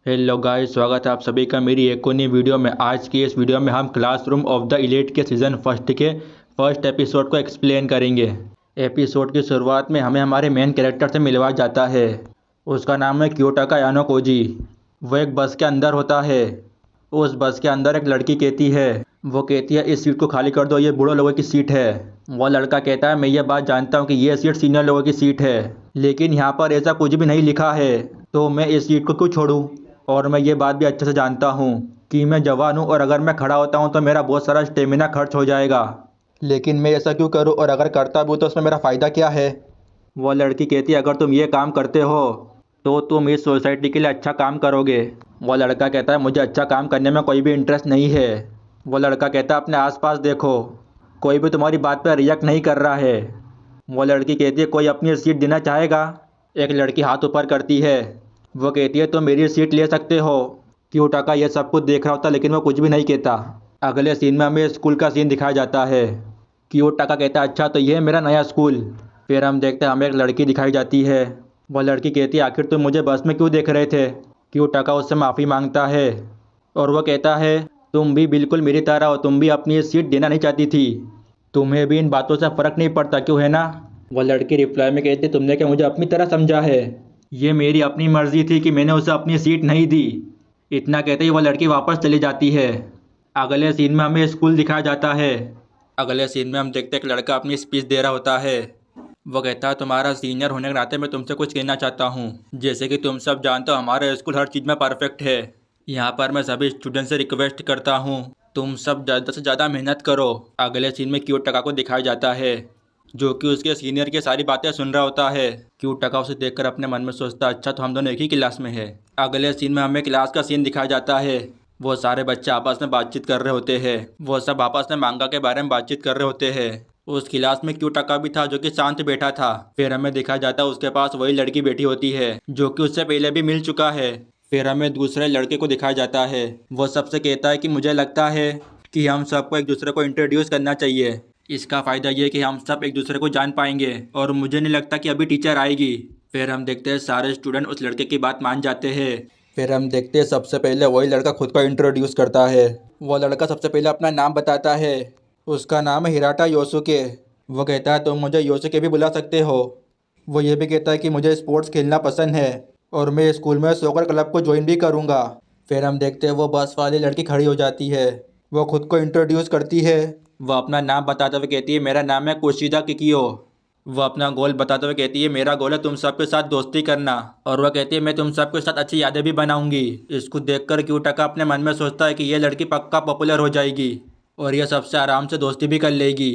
Hello guys, स्वागत है आप सभी का मेरी एक और नई वीडियो में। आज की इस वीडियो में हम क्लासरूम ऑफ द एलीट के सीज़न फर्स्ट के फर्स्ट एपिसोड को एक्सप्लेन करेंगे। एपिसोड की शुरुआत में हमें हमारे मेन कैरेक्टर से मिलवाया जाता है। उसका नाम है क्योटाका यानो कोजी। वो एक बस के अंदर होता है। उस बस के अंदर एक लड़की कहती है, वो कहती है इस सीट को खाली कर दो, ये बूढ़े लोगों की सीट है। वो लड़का कहता है मैं ये बात जानता हूँ कि ये सीट सीनियर लोगों की सीट है, लेकिन यहाँ पर ऐसा कुछ भी नहीं लिखा है, तो मैं इस सीट को क्यों छोड़ूं। और मैं ये बात भी अच्छे से जानता हूँ कि मैं जवान हूँ और अगर मैं खड़ा होता हूँ तो मेरा बहुत सारा स्टेमिना खर्च हो जाएगा, लेकिन मैं ऐसा क्यों करूँ और अगर करता भी हूँ तो उसमें मेरा फ़ायदा क्या है। वो लड़की कहती है अगर तुम ये काम करते हो तो तुम इस सोसाइटी के लिए अच्छा काम करोगे। वो लड़का कहता है मुझे अच्छा काम करने में कोई भी इंटरेस्ट नहीं है। वो लड़का कहता है अपने आसपास देखो, कोई भी तुम्हारी बात पर रिएक्ट नहीं कर रहा है। वो लड़की कहती है कोई अपनी सीट देना चाहेगा। एक लड़की हाथ ऊपर करती है। वो कहती है तुम मेरी सीट ले सकते हो। क्योटाका ये सब कुछ देख रहा होता लेकिन वो कुछ भी नहीं कहता। अगले सीन में हमें स्कूल का सीन दिखाया जाता है। क्योटाका कहता है अच्छा तो ये है मेरा नया स्कूल। फिर हम देखते हैं हमें एक लड़की दिखाई जाती है। वो लड़की कहती है आखिर तुम मुझे बस में क्यों देख रहे थे। क्योटाका उससे माफ़ी मांगता है और वो कहता है तुम भी बिल्कुल मेरी तरह हो, तुम भी अपनी सीट देना नहीं चाहती थी, तुम्हें भी इन बातों से फ़र्क नहीं पड़ता क्यों, है ना। वो लड़की रिप्लाई में कहती तुमने क्या मुझे अपनी तरह समझा है, ये मेरी अपनी मर्जी थी कि मैंने उसे अपनी सीट नहीं दी। इतना कहते ही वो लड़की वापस चली जाती है। अगले सीन में हमें स्कूल दिखाया जाता है। अगले सीन में हम देखते हैं एक लड़का अपनी स्पीच दे रहा होता है। वो कहता है तुम्हारा सीनियर होने के नाते मैं तुमसे कुछ कहना चाहता हूँ। जैसे कि तुम सब जानते हो हमारा स्कूल हर चीज़ में परफेक्ट है। यहाँ पर मैं सभी स्टूडेंट से रिक्वेस्ट करता हूँ तुम सब ज़्यादा से ज़्यादा मेहनत करो। अगले सीन में क्योटाका को दिखाया जाता है जो कि उसके सीनियर की सारी बातें सुन रहा होता है। क्योटाका उसे देखकर अपने मन में सोचता है अच्छा तो हम दोनों एक ही क्लास में है। अगले सीन में हमें क्लास का सीन दिखाया जाता है। वो सारे बच्चे आपस में बातचीत कर रहे होते हैं। वो सब आपस में मांगा के बारे में बातचीत कर रहे होते हैं। उस क्लास में क्योटाका भी था जो कि शांत बैठा था। फिर हमें दिखाया जाता है उसके पास वही लड़की बैठी होती है जो कि उससे पहले भी मिल चुका है। फिर हमें दूसरे लड़के को दिखाया जाता है। वो सबसे कहता है कि मुझे लगता है कि हम सबको एक दूसरे को इंट्रोड्यूस करना चाहिए। इसका फ़ायदा ये कि हम सब एक दूसरे को जान पाएंगे और मुझे नहीं लगता कि अभी टीचर आएगी। फिर हम देखते हैं सारे स्टूडेंट उस लड़के की बात मान जाते हैं। फिर हम देखते हैं सबसे पहले वही लड़का खुद को इंट्रोड्यूस करता है। वो लड़का सबसे पहले अपना नाम बताता है। उसका नाम है हिराटा योसुके। वो कहता है तुम मुझे योसुके भी बुला सकते हो। वो ये भी कहता है कि मुझे स्पोर्ट्स खेलना पसंद है और मैं स्कूल में सॉकर क्लब को ज्वाइन भी करूँगा। फिर हम देखते हैं वो बस वाली लड़की खड़ी हो जाती है। वो खुद को इंट्रोड्यूस करती है। वह अपना नाम बताते हुए कहती है मेरा नाम है कुशिदा किकियो। वह अपना गोल बताते हुए कहती है मेरा गोल है तुम सबके साथ दोस्ती करना। और वह कहती है मैं तुम सबके साथ अच्छी यादें भी बनाऊंगी। इसको देखकर क्योटाका अपने मन में सोचता है कि ये लड़की पक्का पॉपुलर हो जाएगी और यह सबसे आराम से दोस्ती भी कर लेगी।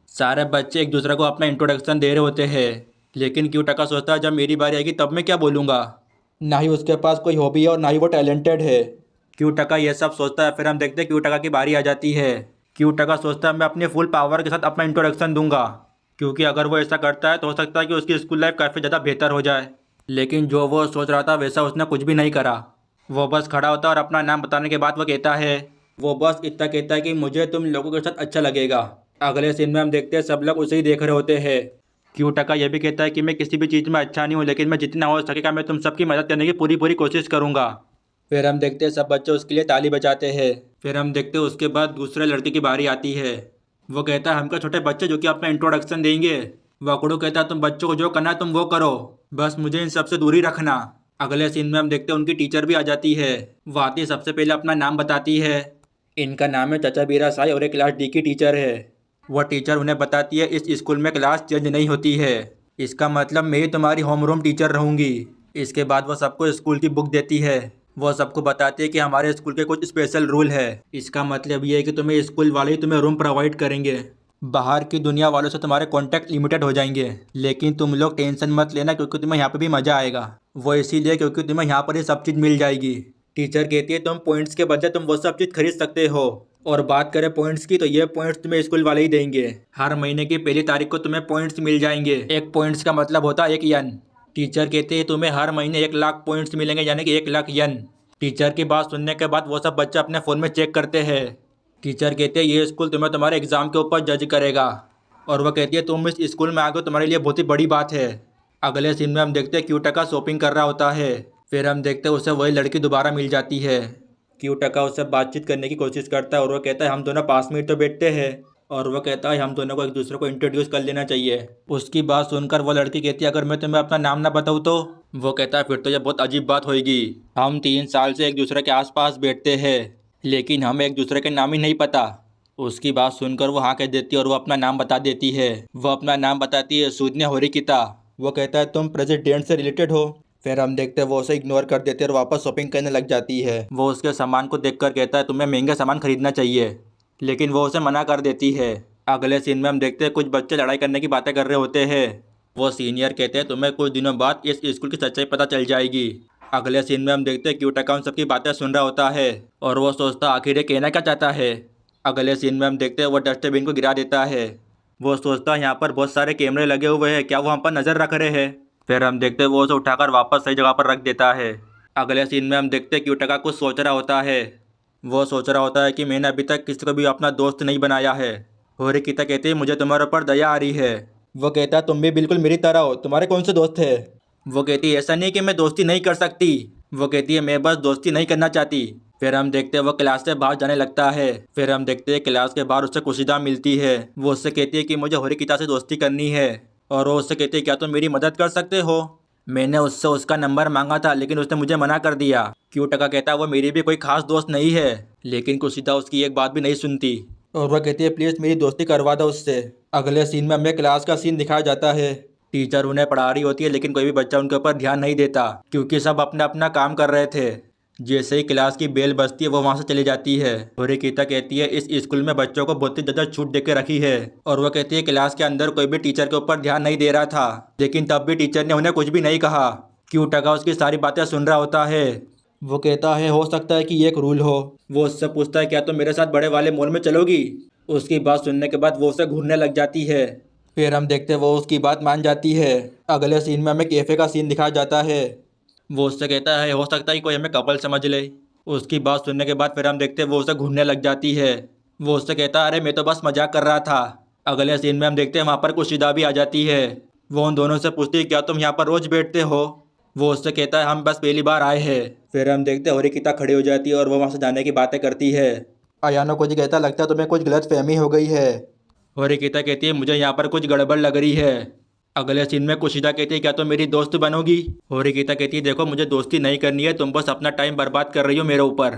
सारे बच्चे एक दूसरे को अपना इंट्रोडक्शन दे रहे होते हैं, लेकिन क्योटाका सोचता है जब मेरी बारी आएगी तब मैं क्या बोलूँगा। ना ही उसके पास कोई हॉबी है और ना ही वो टैलेंटेड है। क्योटाका ये सब सोचता है। फिर हम देखते हैं क्योटाका की बारी आ जाती है। क्योटाका सोचता है मैं अपने फुल पावर के साथ अपना इंट्रोडक्शन दूंगा, क्योंकि अगर वो ऐसा करता है तो हो सकता है कि उसकी स्कूल लाइफ काफ़ी ज़्यादा बेहतर हो जाए। लेकिन जो वो सोच रहा था वैसा उसने कुछ भी नहीं करा। वो बस खड़ा होता है और अपना नाम बताने के बाद वो कहता है, वो बस इतना कहता है कि मुझे तुम लोगों के साथ अच्छा लगेगा। अगले सीन में हम देखते हैं सब लोग उसे ही देख रहे होते हैं। क्योटाका यह भी कहता है कि मैं किसी भी चीज़ में अच्छा नहीं हूँ, लेकिन मैं जितना हो सकेगा मैं तुम सबकी मदद करने की पूरी पूरी कोशिश करूँगा। फिर हम देखते हैं सब बच्चे उसके लिए ताली बजाते हैं। फिर हम देखते हैं उसके बाद दूसरे लड़के की बारी आती है। वो कहता है हमका छोटे बच्चे जो कि अपना इंट्रोडक्शन देंगे। वकुड़ू कहता है तुम बच्चों को जो करना है तुम वो करो, बस मुझे इन सबसे दूरी रखना। अगले सीन में हम देखते हैं उनकी टीचर भी आ जाती है। वो आती सबसे पहले अपना नाम बताती है। इनका नाम है चचाबीरा साई और एक क्लास डी की टीचर है। वह टीचर उन्हें बताती है इस स्कूल में क्लास चेंज नहीं होती है, इसका मतलब मैं ही तुम्हारी होमरूम टीचर रहूँगी। इसके बाद वह सबको स्कूल की बुक देती है। वो सबको बताती है कि हमारे स्कूल के कुछ स्पेशल रूल है। इसका मतलब ये है कि तुम्हें स्कूल वाले ही तुम्हें रूम प्रोवाइड करेंगे, बाहर की दुनिया वालों से तुम्हारे कॉन्टैक्ट लिमिटेड हो जाएंगे। लेकिन तुम लोग टेंशन मत लेना क्योंकि तुम्हें यहाँ पे भी मज़ा आएगा। वो इसीलिए क्योंकि तुम्हें यहाँ पर ही सब चीज़ मिल जाएगी। टीचर कहती है तुम पॉइंट्स के बदले तुम वो सब चीज़ खरीद सकते हो। और बात करें पॉइंट्स की तो ये पॉइंट्स तुम्हें स्कूल वाले ही देंगे। हर महीने की पहली तारीख को तुम्हें पॉइंट्स मिल जाएंगे। एक पॉइंट्स का मतलब होता है 1 यन। टीचर कहते हैं तुम्हें हर महीने 1 लाख पॉइंट्स मिलेंगे, यानी कि 1 लाख यन। टीचर की बात सुनने के बाद वो सब बच्चे अपने फ़ोन में चेक करते हैं। टीचर कहते हैं ये स्कूल तुम्हें तुम्हारे एग्ज़ाम के ऊपर जज करेगा। और वह कहती है तुम इस स्कूल में आ गए तुम्हारे लिए बहुत ही बड़ी बात है। अगले सीन में हम देखते हैं क्योटाका शॉपिंग कर रहा होता है। फिर हम देखते हैं उसे वही लड़की दोबारा मिल जाती है। क्यूटका उससे बातचीत करने की कोशिश करता है और वो कहता है हम दोनों पास में ही तो बैठते हैं, और वो कहता है हम दोनों को एक दूसरे को इंट्रोड्यूस कर लेना चाहिए। उसकी बात सुनकर वो लड़की कहती है अगर मैं तुम्हें अपना नाम ना बताऊँ तो? वो कहता है फिर तो यह बहुत अजीब बात होगी। हम 3 साल से एक दूसरे के आसपास बैठते हैं लेकिन हमें एक दूसरे के नाम ही नहीं पता। उसकी बात सुनकर वो हाँ कह देती है और वो अपना नाम बता देती है। वो अपना नाम बताती है सूज्ञा होरिकिता। वो कहता है तुम प्रेसिडेंट से रिलेटेड हो। फिर हम देखते हैं वो उसे इग्नोर कर देते हैं और वापस शॉपिंग करने लग जाती है। वो उसके सामान को देखकर कहता है तुम्हें महंगा सामान खरीदना चाहिए, लेकिन वो उसे मना कर देती है। अगले सीन में हम देखते हैं कुछ बच्चे लड़ाई करने की बातें कर रहे होते हैं। वो सीनियर कहते हैं तुम्हें कुछ दिनों बाद इस स्कूल की सच्चाई पता चल जाएगी। अगले सीन में हम देखते हैं क्यूटका उन सबकी बातें सुन रहा होता है और वो सोचता आखिर ये कहना क्या चाहता है। अगले सीन में हम देखते हैं वो डस्टबिन को गिरा देता है। वो सोचता है यहाँ पर बहुत सारे कैमरे लगे हुए हैं, क्या वो हम पर नज़र रख रहे हैं? फिर हम देखते हैं वो उसे उठाकर वापस सही जगह पर रख देता है। अगले सीन में हम देखते हैं क्यूटका कुछ सोच रहा होता है। वो सोच रहा होता है कि मैंने अभी तक किसी को भी अपना दोस्त नहीं बनाया है। होरिकिता कहती है मुझे तुम्हारे ऊपर दया आ रही है। वो कहता है तुम भी बिल्कुल मेरी तरह हो, तुम्हारे कौन से दोस्त है? वो कहती है ऐसा नहीं कि मैं दोस्ती नहीं कर सकती। वो कहती है मैं बस दोस्ती नहीं करना चाहती। फिर हम देखते हैं वो क्लास से बाहर जाने लगता है। फिर हम देखते हैं क्लास के बाहर उससे कुशिदा मिलती है। वो उससे कहती है कि मुझे होरिकिता से दोस्ती करनी है, और वो उससे कहती है क्या तुम मेरी मदद कर सकते हो? मैंने उससे उसका नंबर मांगा था लेकिन उसने मुझे मना कर दिया। क्यूटका कहता है वो मेरी भी कोई खास दोस्त नहीं है, लेकिन कुशिदा उसकी एक बात भी नहीं सुनती और वह कहती है प्लीज़ मेरी दोस्ती करवा दो उससे। अगले सीन में हमें क्लास का सीन दिखाया जाता है। टीचर उन्हें पढ़ा रही होती है लेकिन कोई भी बच्चा उनके ऊपर ध्यान नहीं देता क्योंकि सब अपना अपना काम कर रहे थे। जैसे ही क्लास की बेल बजती है वो वहाँ से चली जाती है। होरिकिता कहती है इस स्कूल में बच्चों को बहुत ही ज़्यादा छूट दे के रखी है, और वो कहती है क्लास के अंदर कोई भी टीचर के ऊपर ध्यान नहीं दे रहा था लेकिन तब भी टीचर ने उन्हें कुछ भी नहीं कहा। क्यूटका उसकी सारी बातें सुन रहा होता है। वो कहता है हो सकता है कि ये एक रूल हो। वो उससे पूछता है क्या तुम मेरे साथ बड़े वाले मॉल में चलोगी? उसकी बात सुनने के बाद वो उसे घूरने लग जाती है। फिर हम देखते हैं वो उसकी बात मान जाती है। अगले सीन में हमें कैफ़े का सीन दिखाया जाता है। वो उससे कहता है हो सकता है कोई हमें कपल समझ ले। उसकी बात सुनने के बाद फिर हम देखते हैं वो उसे घूरने लग जाती है। वो उससे कहता है अरे मैं तो बस मजाक कर रहा था। अगले सीन में हम देखते हैं वहाँ पर कुशिदा भी आ जाती है। वो उन दोनों से पूछती है क्या तुम यहाँ पर रोज़ बैठते हो? वो उससे कहता है हम बस पहली बार आए हैं। फिर हम देखते हैं होरिकिता खड़ी हो जाती है और वो वहाँ से जाने की बातें करती है। अयानो को जी कहता लगता है तुम्हें कुछ गलत फहमी हो गई है। होरिकिता कहती है मुझे यहाँ पर कुछ गड़बड़ लग रही है। अगले सीन में कुशिदा कहती है क्या तुम मेरी दोस्त बनोगी? होरिकिता कहती है देखो मुझे दोस्ती नहीं करनी है, तुम बस अपना टाइम बर्बाद कर रही हो मेरे ऊपर।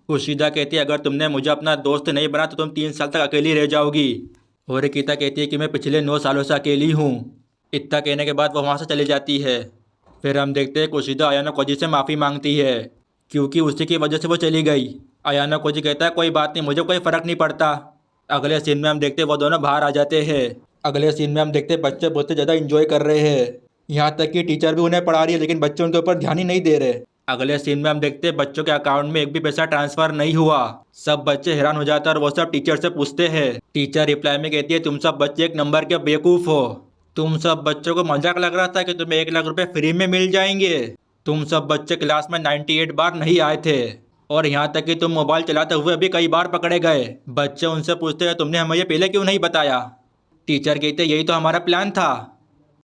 कुशिदा कहती है अगर तुमने मुझे अपना दोस्त नहीं बना तो तुम 3 साल तक अकेली रह जाओगी। होरिकिता कहती है कि मैं पिछले 9 सालों से अकेली हूँ। इतना कहने के बाद वो वहाँ से चली जाती है। फिर हम देखते हैं कुशिदा अयानो कोजी से माफ़ी मांगती है क्योंकि उसी की वजह से वो चली गई। अयानो कोजी कहता है कोई बात नहीं, मुझे कोई फ़र्क नहीं पड़ता। अगले सीन में हम देखते हैं वो दोनों बाहर आ जाते हैं। अगले सीन में हम देखते हैं बच्चे बहुत ज़्यादा इंजॉय कर रहे हैं, यहाँ तक कि टीचर भी उन्हें पढ़ा रही है लेकिन बच्चे उनके ऊपर ध्यान ही नहीं दे रहे। अगले सीन में हम देखते हैं बच्चों के अकाउंट में एक भी पैसा ट्रांसफ़र नहीं हुआ। सब बच्चे हैरान हो जाते हैं और वो सब टीचर से पूछते हैं। टीचर रिप्लाई में कहती है तुम सब बच्चे एक नंबर के बेवकूफ़ हो। तुम सब बच्चों को मजाक लग रहा था कि तुम्हें 1 लाख रुपए फ्री में मिल जाएंगे। तुम सब बच्चे क्लास में 98 बार नहीं आए थे, और यहाँ तक कि तुम मोबाइल चलाते हुए भी कई बार पकड़े गए। बच्चे उनसे पूछते हैं तुमने हमें ये पहले क्यों नहीं बताया? टीचर कहते यही तो हमारा प्लान था।